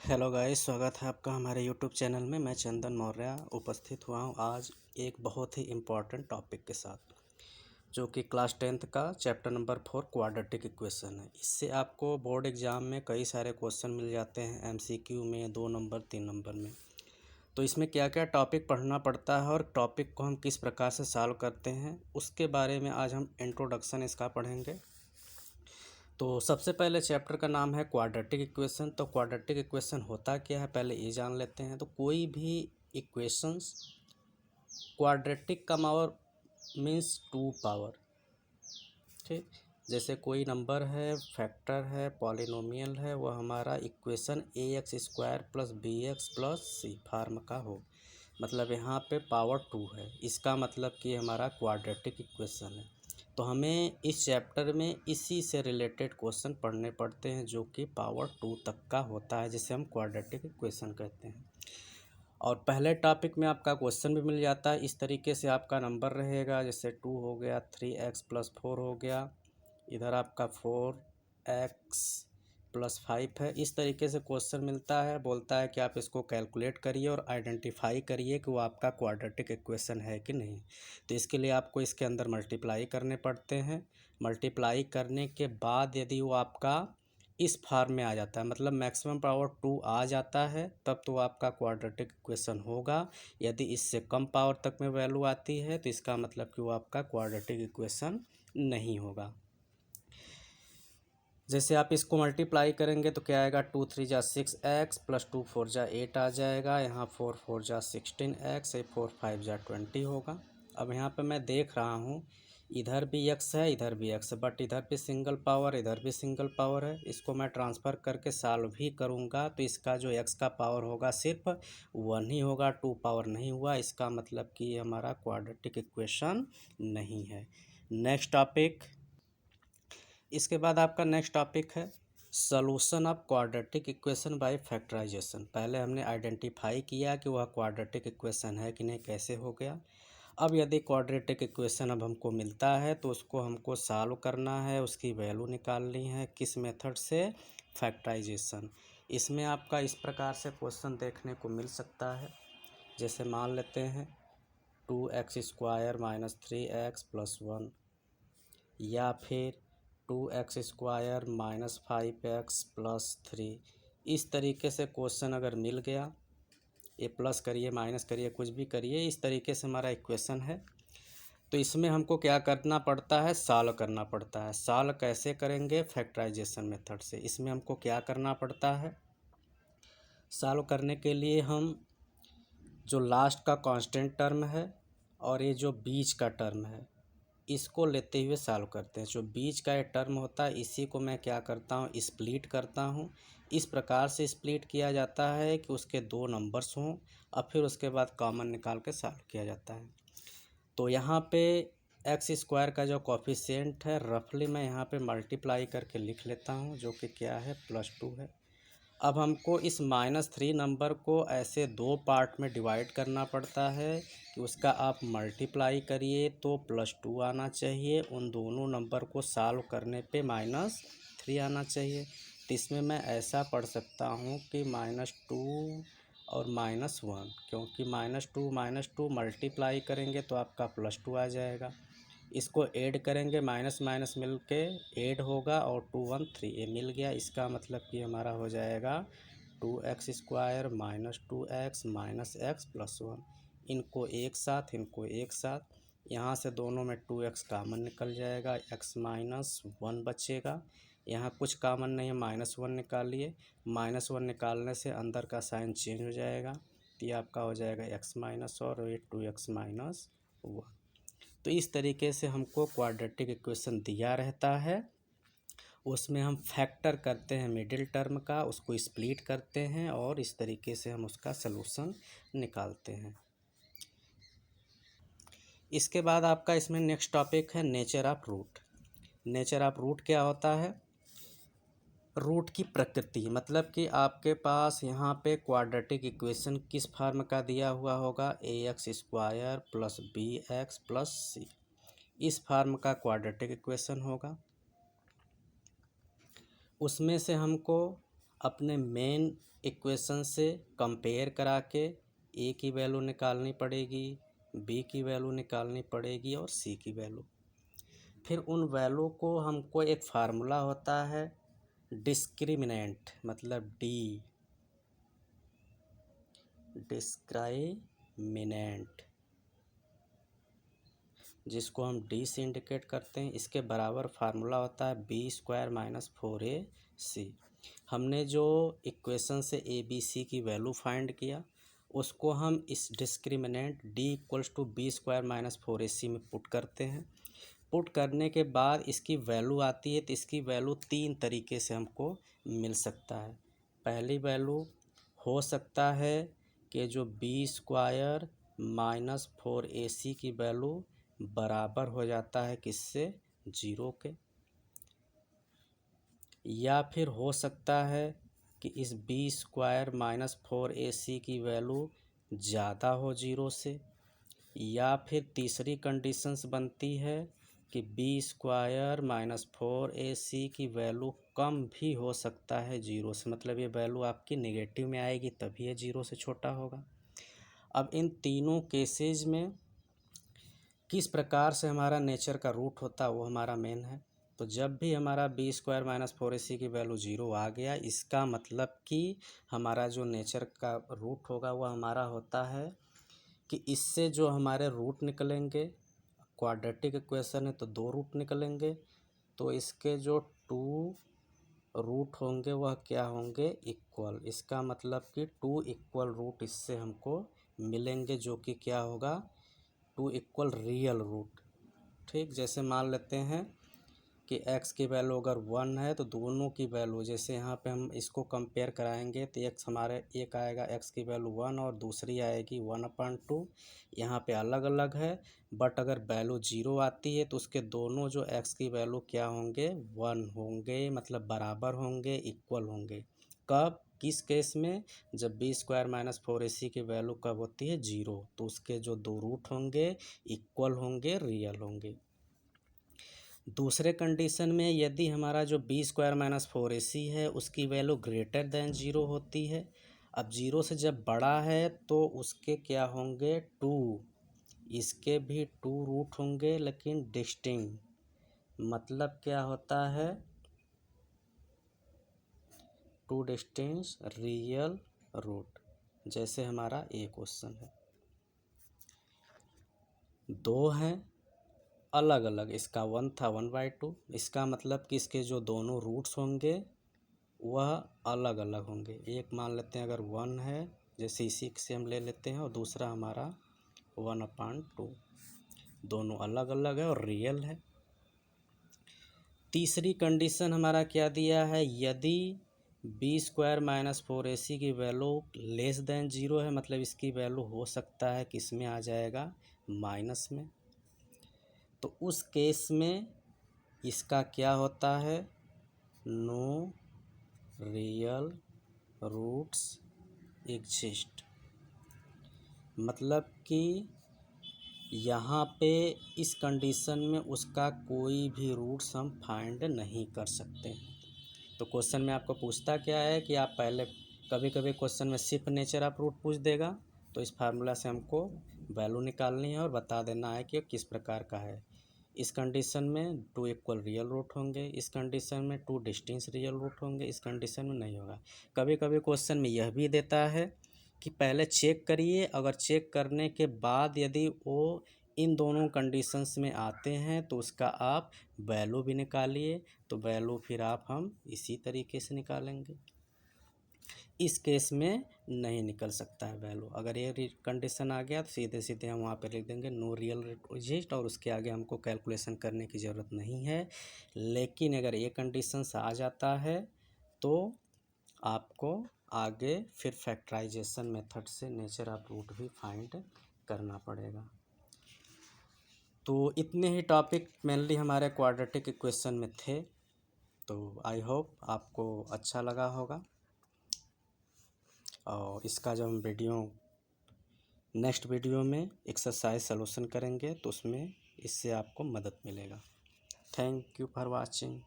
Hello guys, स्वागत है आपका हमारे यूट्यूब चैनल में। मैं चंदन मौर्य उपस्थित हुआ हूँ आज एक बहुत ही इम्पोर्टेंट टॉपिक के साथ, जो कि क्लास 10th का चैप्टर नंबर 4 क्वाड्रेटिक इक्वेशन है। इससे आपको बोर्ड एग्ज़ाम में कई सारे क्वेश्चन मिल जाते हैं, एमसीक्यू में 2 नंबर 3 नंबर में। तो इसमें क्या क्या टॉपिक पढ़ना पड़ता है और टॉपिक को हम किस प्रकार से सॉल्व करते हैं, उसके बारे में आज हम इंट्रोडक्शन इसका पढ़ेंगे। तो सबसे पहले चैप्टर का नाम है क्वाड्रेटिक इक्वेशन। तो क्वाड्रेटिक इक्वेशन होता क्या है, पहले ये जान लेते हैं। तो कोई भी इक्वेशंस क्वाड्रेटिक का पावर मीन्स 2 पावर, ठीक। जैसे कोई नंबर है, फैक्टर है, पॉलिनोमियल है, वह हमारा equation ax² + bx + c farm का हो, मतलब यहाँ पे पावर 2 है, इसका मतलब कि हमारा क्वाड्रेटिक इक्वेशन है। तो हमें इस चैप्टर में इसी से रिलेटेड क्वेश्चन पढ़ने पड़ते हैं, जो कि पावर 2 तक का होता है, जिसे हम क्वाड्रेटिक इक्वेशन कहते हैं। और पहले टॉपिक में आपका क्वेश्चन भी मिल जाता है। इस तरीके से आपका नंबर रहेगा, जैसे 2 हो गया, 3x + 4 हो गया, इधर आपका 4x + 5 है। इस तरीके से क्वेश्चन मिलता है, बोलता है कि आप इसको कैलकुलेट करिए और आइडेंटिफाई करिए कि वो आपका क्वाड्रेटिक इक्वेशन है कि नहीं। तो इसके लिए आपको इसके अंदर मल्टीप्लाई करने पड़ते हैं। मल्टीप्लाई करने के बाद यदि वो आपका इस फॉर्म में आ जाता है, मतलब मैक्सिमम पावर 2 आ जाता है, तब तो आपका क्वाड्रेटिक इक्वेशन होगा। यदि इससे कम पावर तक में वैल्यू आती है तो इसका मतलब कि वो आपका क्वाड्रेटिक इक्वेशन नहीं होगा। जैसे आप इसको मल्टीप्लाई करेंगे तो क्या आएगा, 2 3 जा 6x + 2 4 जा 8 आ जाएगा। यहाँ 4 4 जा 16x, 4 5 जा 20 होगा। अब यहाँ पे मैं देख रहा हूँ इधर भी x है, इधर भी x है, बट इधर भी सिंगल पावर, इधर भी सिंगल पावर है। इसको मैं ट्रांसफ़र करके सॉल्व भी करूँगा तो इसका जो x का पावर होगा सिर्फ 1 ही होगा, 2 पावर नहीं हुआ। इसका मतलब कि ये हमारा क्वाड्रेटिक इक्वेशन नहीं है। नेक्स्ट टॉपिक, इसके बाद आपका नेक्स्ट टॉपिक है solution of quadratic equation by factorisation. पहले हमने आइडेंटिफाई किया कि वह क्वाड्रेटिक इक्वेशन है कि नहीं, कैसे हो गया। अब यदि क्वाड्रेटिक इक्वेशन अब हमको मिलता है तो उसको हमको सॉल्व करना है, उसकी वैल्यू निकालनी है। किस मेथड से? फैक्टराइजेशन। इसमें आपका इस प्रकार से क्वेश्चन देखने को मिल सकता है। जैसे मान लेते हैं 2x² - 3x + 1, या फिर 2x² - 5x + 3। इस तरीके से क्वेश्चन अगर मिल गया, ये प्लस करिए माइनस करिए कुछ भी करिए, इस तरीके से हमारा इक्वेशन है। तो इसमें हमको क्या करना पड़ता है, सॉल्व करना पड़ता है। सॉल्व कैसे करेंगे? फैक्टराइजेशन मेथड से। इसमें हमको क्या करना पड़ता है, सॉल्व करने के लिए हम जो लास्ट का कांस्टेंट टर्म है और ये जो बीच का टर्म है, इसको लेते हुए सॉल्व करते हैं। जो बीच का ये टर्म होता है इसी को मैं क्या करता हूँ, स्प्लिट करता हूँ। इस प्रकार से स्प्लिट किया जाता है कि उसके 2 नंबर्स हों और फिर उसके बाद कॉमन निकाल के सॉल्व किया जाता है। तो यहाँ पे x² का जो कोफिशिएंट है रफली मैं यहाँ पे मल्टीप्लाई करके लिख लेता हूँ, जो कि क्या है, +2 है। अब हमको इस -3 नंबर को ऐसे 2 पार्ट में डिवाइड करना पड़ता है कि उसका आप मल्टीप्लाई करिए तो +2 आना चाहिए, उन दोनों नंबर को सॉल्व करने पे -3 आना चाहिए। तो इसमें मैं ऐसा पढ़ सकता हूँ कि -2 और -1, क्योंकि -2 मल्टीप्लाई करेंगे तो आपका +2 आ जाएगा। इसको ऐड करेंगे, माइनस माइनस मिल के ऐड होगा और 2 1 3 ये मिल गया। इसका मतलब कि हमारा हो जाएगा 2x² - 2x - x + 1। इनको एक साथ, यहाँ से दोनों में 2x कामन निकल जाएगा, x - 1 बचेगा। यहाँ कुछ कामन नहीं है, -1 निकालिए। -1 निकालने से अंदर का साइन चेंज हो जाएगा, तो ये आपका हो जाएगा x- और ये 2x - 1। तो इस तरीके से हमको क्वाड्रेटिक इक्वेशन दिया रहता है, उसमें हम फैक्टर करते हैं मिडिल टर्म का, उसको स्प्लिट करते हैं और इस तरीके से हम उसका सलूशन निकालते हैं। इसके बाद आपका इसमें नेक्स्ट टॉपिक है nature of root. Nature of root क्या होता है? रूट की प्रकृति, मतलब कि आपके पास यहाँ पे क्वाड्रेटिक इक्वेशन किस फॉर्म का दिया हुआ होगा, ax² + bx + c। इस फॉर्म का क्वाड्रेटिक इक्वेशन होगा। उसमें से हमको अपने मेन इक्वेशन से कंपेयर करा के ए की वैल्यू निकालनी पड़ेगी, बी की वैल्यू निकालनी पड़ेगी और सी की वैल्यू। फिर उन वैल्यू को हमको एक फार्मूला होता है डिस्क्रिमिनेंट, मतलब डी, डिस्क्राइमिनेंट, जिसको हम डी से इंडिकेट करते हैं। इसके बराबर फार्मूला होता है बी स्क्वायर माइनस 4ac। हमने जो इक्वेशन से ए बी सी की वैल्यू फाइंड किया उसको हम इस discriminant D equals to B square minus 4ac में पुट करते हैं। पुट करने के बाद इसकी वैल्यू आती है, तो इसकी वैल्यू तीन तरीके से हमको मिल सकता है। पहली वैल्यू हो सकता है कि जो बी स्क्वायर माइनस 4ac की वैल्यू बराबर हो जाता है किससे, 0 के। या फिर हो सकता है कि इस बी स्क्वायर माइनस 4ac की वैल्यू ज़्यादा हो 0 से। या फिर तीसरी कंडीशंस बनती है कि बी स्क्वायर माइनस 4ac की वैल्यू कम भी हो सकता है 0 से, मतलब ये वैल्यू आपकी नेगेटिव में आएगी तभी ये 0 से छोटा होगा। अब इन तीनों केसेस में किस प्रकार से हमारा नेचर का रूट होता है वो हमारा मेन है। तो जब भी हमारा बी स्क्वायर माइनस 4ac की वैल्यू 0 आ गया, इसका मतलब कि हमारा जो नेचर का रूट होगा वह हमारा होता है कि इससे जो हमारे रूट निकलेंगे, क्वाड्रेटिक इक्वेशन है तो 2 रूट निकलेंगे, तो इसके जो 2 रूट होंगे वह क्या होंगे, इक्वल। इसका मतलब कि 2 इक्वल रूट इससे हमको मिलेंगे, जो कि क्या होगा, 2 इक्वल रियल रूट। ठीक, जैसे मान लेते हैं कि x की वैल्यू अगर 1 है तो दोनों की वैल्यू, जैसे यहाँ पे हम इसको कंपेयर कराएंगे तो x हमारे एक आएगा x की वैल्यू 1 और दूसरी आएगी 1/2। यहाँ पे अलग अलग है, बट अगर वैल्यू 0 आती है तो उसके दोनों जो x की वैल्यू क्या होंगे, 1 होंगे, मतलब बराबर होंगे, इक्वल होंगे। कब, किस केस में, जब बी स्क्वायर माइनस 4ac की वैल्यू कब होती है, 0, तो उसके जो 2 रूट होंगे इक्वल होंगे, रियल होंगे। दूसरे कंडीशन में यदि हमारा जो बी स्क्वायर माइनस 4ac है उसकी वैल्यू ग्रेटर देन 0 होती है। अब 0 से जब बड़ा है तो उसके क्या होंगे, 2, इसके भी 2 रूट होंगे लेकिन डिस्टिंक्ट, मतलब क्या होता है, 2 डिस्टिंक्ट रियल रूट। जैसे हमारा ए क्वेश्चन है, 2 हैं अलग अलग, इसका 1 था 1/2, इसका मतलब कि इसके जो दोनों रूट्स होंगे वह अलग अलग होंगे। एक मान लेते हैं अगर 1 है, जैसे इसी से हम ले लेते हैं, और दूसरा हमारा 1/2, दोनों अलग अलग है और रियल है। तीसरी कंडीशन हमारा क्या दिया है, यदि बी स्क्वायर माइनस 4ac की वैल्यू लेस देन 0 है, मतलब इसकी वैल्यू हो सकता है कि इसमें आ जाएगा माइनस में, तो उस केस में इसका क्या होता है, नो रियल रूट्स एग्जिस्ट, मतलब कि यहाँ पे इस कंडीशन में उसका कोई भी रूट्स हम फाइंड नहीं कर सकते। तो क्वेश्चन में आपको पूछता क्या है कि आप पहले, कभी कभी क्वेश्चन में सिर्फ नेचर ऑफ रूट पूछ देगा, तो इस फार्मूला से हमको वैल्यू निकालनी है और बता देना है कि किस प्रकार का है। इस कंडीशन में 2 इक्वल रियल रूट होंगे, इस कंडीशन में 2 डिस्टिंक्ट रियल रूट होंगे, इस कंडीशन में नहीं होगा। कभी कभी क्वेश्चन में यह भी देता है कि पहले चेक करिए, अगर चेक करने के बाद यदि वो इन दोनों कंडीशंस में आते हैं तो उसका आप वैल्यू भी निकालिए, तो वैल्यू फिर हम इसी तरीके से निकालेंगे। इस केस में नहीं निकल सकता है वैल्यू। अगर ये कंडीशन आ गया तो सीधे सीधे हम वहाँ पे लिख देंगे नो रियल एग्जिस्ट, और उसके आगे हमको कैलकुलेशन करने की ज़रूरत नहीं है। लेकिन अगर ये कंडीशंस आ जाता है तो आपको आगे फिर फैक्टराइजेशन मेथड से नेचर ऑफ रूट भी फाइंड करना पड़ेगा। तो इतने ही टॉपिक मेनली हमारे क्वाड्रेटिक इक्वेशन में थे। तो आई होप आपको अच्छा लगा होगा, और इसका जब हम नेक्स्ट वीडियो में एक्सरसाइज सॉल्यूशन करेंगे तो उसमें इससे आपको मदद मिलेगा। Thank you for watching.